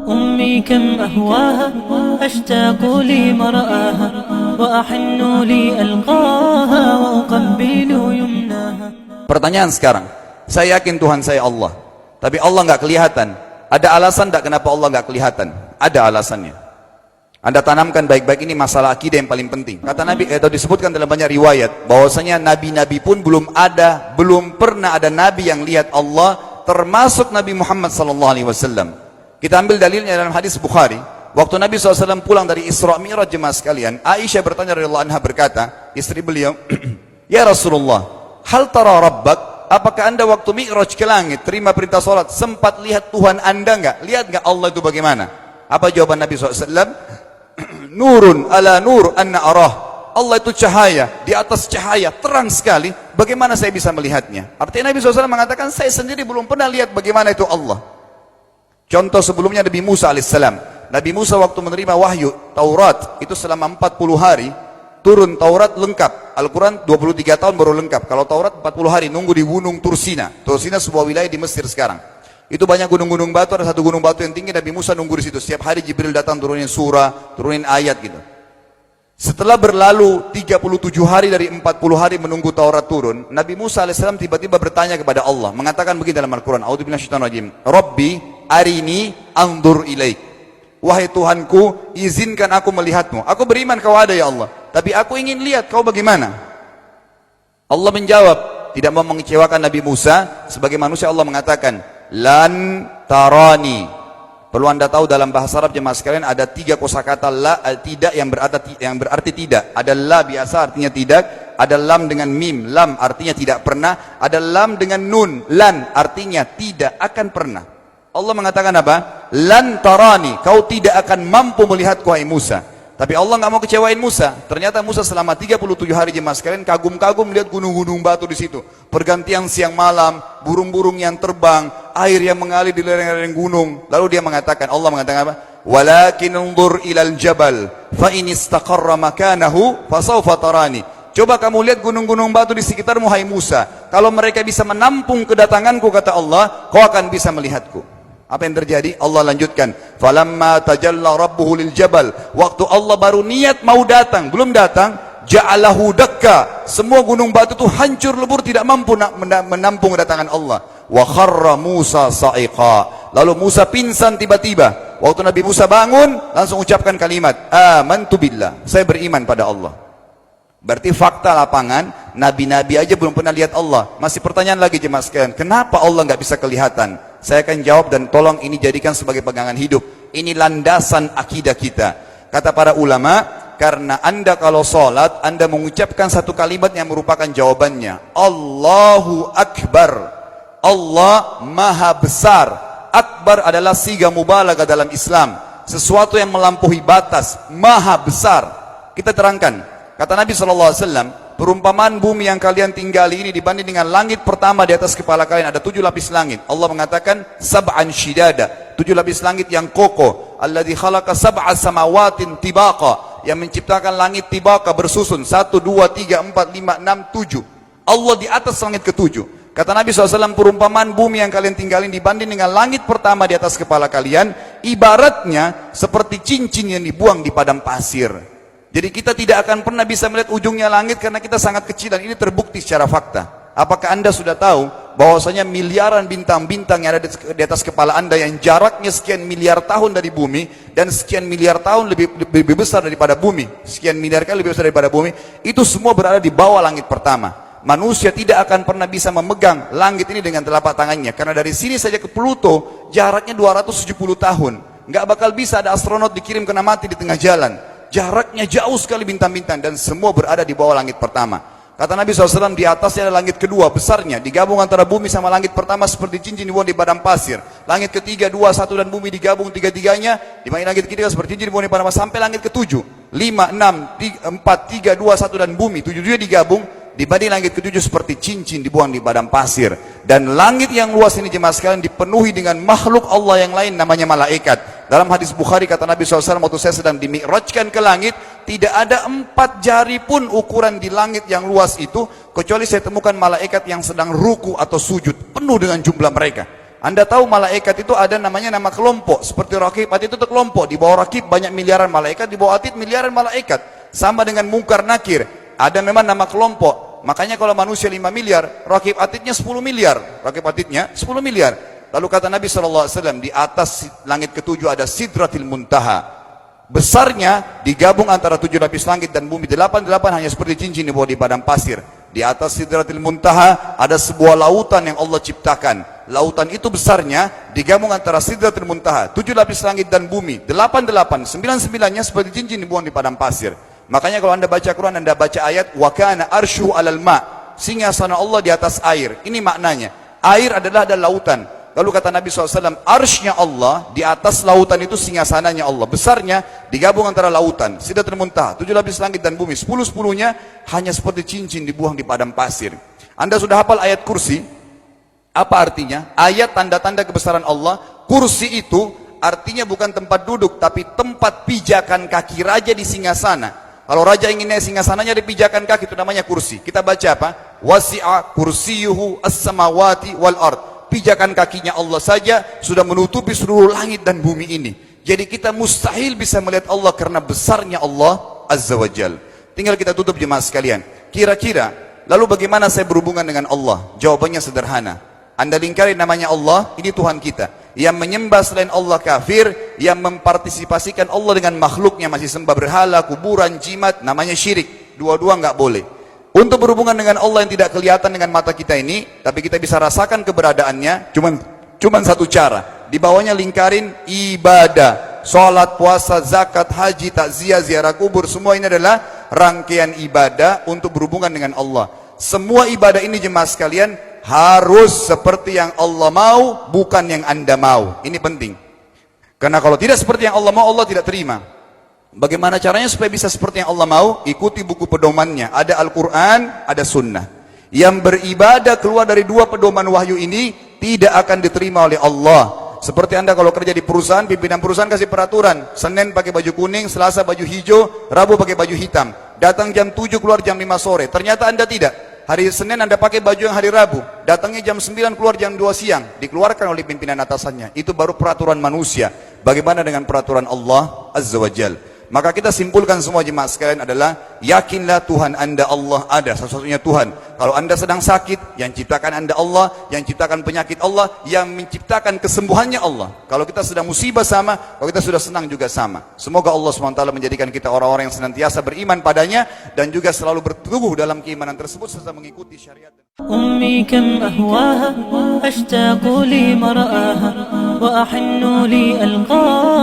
أمي كم أهواها أشتاق لمرآها وأحن لألقاها وأقبل يمناها. Pertanyaan sekarang, saya yakin Tuhan saya Allah, tapi Allah nggak kelihatan. Ada alasan tidak kenapa Allah nggak kelihatan? Ada alasannya. Anda tanamkan baik-baik, ini masalah akidah yang paling penting. Kata Nabi, atau disebutkan dalam banyak riwayat, bahwasanya nabi-nabi pun belum pernah ada nabi yang lihat Allah, termasuk Nabi Muhammad SAW. Kita ambil dalilnya dalam hadis Bukhari. Waktu Nabi SAW pulang dari Isra Mi'raj, jemaah sekalian, Aisyah bertanya radhiyallahu anha, berkata, istri beliau, ya Rasulullah, hal tara rabbak, apakah anda waktu Mi'raj ke langit, terima perintah salat, sempat lihat Tuhan anda enggak? Lihat enggak Allah itu bagaimana? Apa jawaban Nabi SAW? Nurun ala nur anna arah. Allah itu cahaya, di atas cahaya, terang sekali, bagaimana saya bisa melihatnya? Artinya Nabi SAW mengatakan, saya sendiri belum pernah lihat bagaimana itu Allah. Contoh sebelumnya Nabi Musa alaihissalam. Nabi Musa waktu menerima wahyu Taurat, itu selama 40 hari, turun Taurat lengkap. Al-Quran 23 tahun baru lengkap. Kalau Taurat 40 hari, nunggu di gunung Tursina. Tursina sebuah wilayah di Mesir sekarang. Itu banyak gunung-gunung batu, ada satu gunung batu yang tinggi, Nabi Musa nunggu di situ. Setiap hari Jibril datang turunin surah, turunin ayat gitu. Setelah berlalu 37 hari dari 40 hari menunggu Taurat turun, Nabi Musa alaihissalam tiba-tiba bertanya kepada Allah, mengatakan begini dalam Al-Quran, A'udzubillahi minasyaitonir rajim, Rabbi arini anzur ilaik. Wahai Tuhanku, izinkan aku melihatmu. Aku beriman kau ada ya Allah, tapi aku ingin lihat kau bagaimana. Allah menjawab, tidak mau mengecewakan Nabi Musa. Sebagai manusia Allah mengatakan, lan tarani. Perlu anda tahu dalam bahasa Arab jemaah sekalian ada 3 kosakata la, tidak yang berarti tidak. Ada la biasa artinya tidak, ada lam dengan mim, lam artinya tidak pernah, ada lam dengan nun, lan artinya tidak akan pernah. Allah mengatakan apa? Lan tarani, kau tidak akan mampu melihatku wahai Musa. Tapi Allah nggak mau kecewain Musa. Ternyata Musa selama 37 hari jemaah sekalian kagum-kagum melihat gunung-gunung batu di situ. Pergantian siang malam, burung-burung yang terbang, air yang mengalir di lereng-lereng gunung. Lalu dia mengatakan, Allah mengatakan apa? Walakin unzur ilal jabal, fa in istaqarra makanahu fa sawfa tarani. Coba kamu lihat gunung-gunung batu di sekitarmu hai Musa. Kalau mereka bisa menampung kedatanganku, kata Allah, kau akan bisa melihatku. Apa yang terjadi? Allah lanjutkan, falamma tajalla rabbuhu lil jabal, waktu Allah baru niat mau datang, belum datang, ja'alahu dakka, semua gunung batu itu hancur lebur, tidak mampu menampung kedatangan Allah. Wa kharra Musa sa'iqa, lalu Musa pingsan tiba-tiba. Waktu Nabi Musa bangun, langsung ucapkan kalimat, amantu billah, saya beriman pada Allah. Berarti fakta lapangan, nabi-nabi aja belum pernah lihat Allah. Masih pertanyaan lagi jemaah sekalian, kenapa Allah nggak bisa kelihatan? Saya akan jawab dan tolong ini jadikan sebagai pegangan hidup. Ini landasan akidah kita. Kata para ulama, karena anda kalau sholat, anda mengucapkan satu kalimat yang merupakan jawabannya. Allahu Akbar. Allah Maha Besar. Akbar adalah siga mubalaghah dalam Islam. Sesuatu yang melampaui batas. Maha Besar. Kita terangkan. Kata Nabi SAW, perumpamaan bumi yang kalian tinggali ini dibanding dengan langit pertama di atas kepala kalian, ada 7 lapis langit. Allah mengatakan, sab'an shidada, 7 lapis langit yang kokoh. Alladzi khalaqa sab'a samawatin tibaqa, yang menciptakan langit tibaqa bersusun, 1, 2, 3, 4, 5, 6, 7. Allah di atas langit ke-7. Kata Nabi SAW, perumpamaan bumi yang kalian tinggalin dibanding dengan langit pertama di atas kepala kalian, ibaratnya seperti cincin yang dibuang di padang pasir. Jadi kita tidak akan pernah bisa melihat ujungnya langit karena kita sangat kecil, dan ini terbukti secara fakta. Apakah anda sudah tahu bahwasanya miliaran bintang-bintang yang ada di atas kepala anda yang jaraknya sekian miliar tahun dari bumi dan sekian miliar tahun lebih besar daripada bumi, sekian miliar kali lebih besar daripada bumi, itu semua berada di bawah langit pertama. Manusia tidak akan pernah bisa memegang langit ini dengan telapak tangannya, karena dari sini saja ke Pluto jaraknya 270 tahun. Nggak bakal bisa ada astronot dikirim kena mati di tengah jalan. Jaraknya jauh sekali bintang-bintang, dan semua berada di bawah langit pertama. Kata Nabi SAW, di atasnya ada langit kedua besarnya, digabung antara bumi sama langit pertama seperti cincin dibuang di padang pasir. Langit ketiga, 2, 1 dan bumi digabung tiga-tiganya, di mana langit ketiga seperti cincin dibuang di padang pasir, sampai langit ke-7, 5, 6, 4, 3, 2, 1 dan bumi, 7 digabung, dibanding langit ke-7 seperti cincin dibuang di padang pasir. Dan langit yang luas ini jemaah sekalian dipenuhi dengan makhluk Allah yang lain namanya malaikat. Dalam hadis Bukhari kata Nabi SAW, waktu saya sedang dimi'rajkan ke langit, tidak ada 4 jari pun ukuran di langit yang luas itu, kecuali saya temukan malaikat yang sedang ruku atau sujud, penuh dengan jumlah mereka. Anda tahu malaikat itu ada namanya nama kelompok. Seperti Raqib, Atid itu kelompok. Di bawah Raqib banyak miliaran malaikat, di bawah Atid miliaran malaikat. Sama dengan Munkar Nakir. Ada memang nama kelompok. Makanya kalau manusia 5 miliar, Raqib Atidnya 10 miliar. Raqib Atidnya 10 miliar. Lalu kata Nabi SAW, di atas langit ketujuh ada Sidratil Muntaha. Besarnya digabung antara 7 lapis langit dan bumi. 8 hanya seperti cincin di bawah di padang pasir. Di atas Sidratil Muntaha ada sebuah lautan yang Allah ciptakan. Lautan itu besarnya digabung antara Sidratil Muntaha, 7 lapis langit dan bumi. 8, 9-9-nya seperti cincin dibuang di padang pasir. Makanya kalau Anda baca Quran, Anda baca ayat wa kana arsyu 'alal ma', singgasana Allah di atas air. Ini maknanya. Air adalah ada lautan. Lalu kata Nabi SAW, arsy-nya Allah di atas lautan itu singgasananya Allah. Besarnya digabung antara lautan, Sidratul Muntaha, 7 lapis langit dan bumi. 10-10-nya hanya seperti cincin dibuang di padang pasir. Anda sudah hafal ayat kursi? Apa artinya? Ayat tanda-tanda kebesaran Allah. Kursi itu artinya bukan tempat duduk, tapi tempat pijakan kaki raja di singgasana. Kalau raja ingin naik singgasananya ada pijakan kaki, itu namanya kursi. Kita baca apa? Wasi'a kursiyuhu as-samawati wal ard. Pijakan kakinya Allah saja sudah menutupi seluruh langit dan bumi ini. Jadi kita mustahil bisa melihat Allah karena besarnya Allah Azza wa Jal. Tinggal kita tutup jemaah sekalian. Kira-kira, lalu bagaimana saya berhubungan dengan Allah? Jawabannya sederhana. Anda lingkari namanya Allah, ini Tuhan kita. Yang menyembah selain Allah kafir, yang mempartisipasikan Allah dengan makhluknya, masih sembah berhala, kuburan, jimat, namanya syirik. Dua-dua nggak boleh. Untuk berhubungan dengan Allah yang tidak kelihatan dengan mata kita ini, tapi kita bisa rasakan keberadaannya, cuman satu cara. Di bawahnya lingkarin ibadah. Salat, puasa, zakat, haji, takziah, ziarah kubur, semua ini adalah rangkaian ibadah untuk berhubungan dengan Allah. Semua ibadah ini jemaah sekalian harus seperti yang Allah mau, bukan yang Anda mau. Ini penting. Karena kalau tidak seperti yang Allah mau, Allah tidak terima. Bagaimana caranya supaya bisa seperti yang Allah mau? Ikuti buku pedomannya. Ada Al-Quran, ada Sunnah. Yang beribadah keluar dari 2 pedoman wahyu ini tidak akan diterima oleh Allah. Seperti Anda kalau kerja di perusahaan, pimpinan perusahaan kasih peraturan. Senin pakai baju kuning, Selasa baju hijau, Rabu pakai baju hitam. Datang jam 7, keluar jam 5 sore. Ternyata Anda tidak. Hari Senin Anda pakai baju yang hari Rabu. Datangnya jam 9, keluar jam 2 siang. Dikeluarkan oleh pimpinan atasannya. Itu baru peraturan manusia. Bagaimana dengan peraturan Allah Azza wa Jal? Maka kita simpulkan semua jemaah sekalian adalah, yakinlah Tuhan Anda Allah ada, satu-satunya Tuhan. Kalau Anda sedang sakit, yang ciptakan Anda Allah, yang ciptakan penyakit Allah, yang menciptakan kesembuhannya Allah. Kalau kita sedang musibah sama, kalau kita sudah senang juga sama. Semoga Allah SWT menjadikan kita orang-orang yang senantiasa beriman padanya, dan juga selalu berteguh dalam keimanan tersebut serta mengikuti syariat. أمي كم أهواها أشتاق لمرآها وأحن لي ألقاها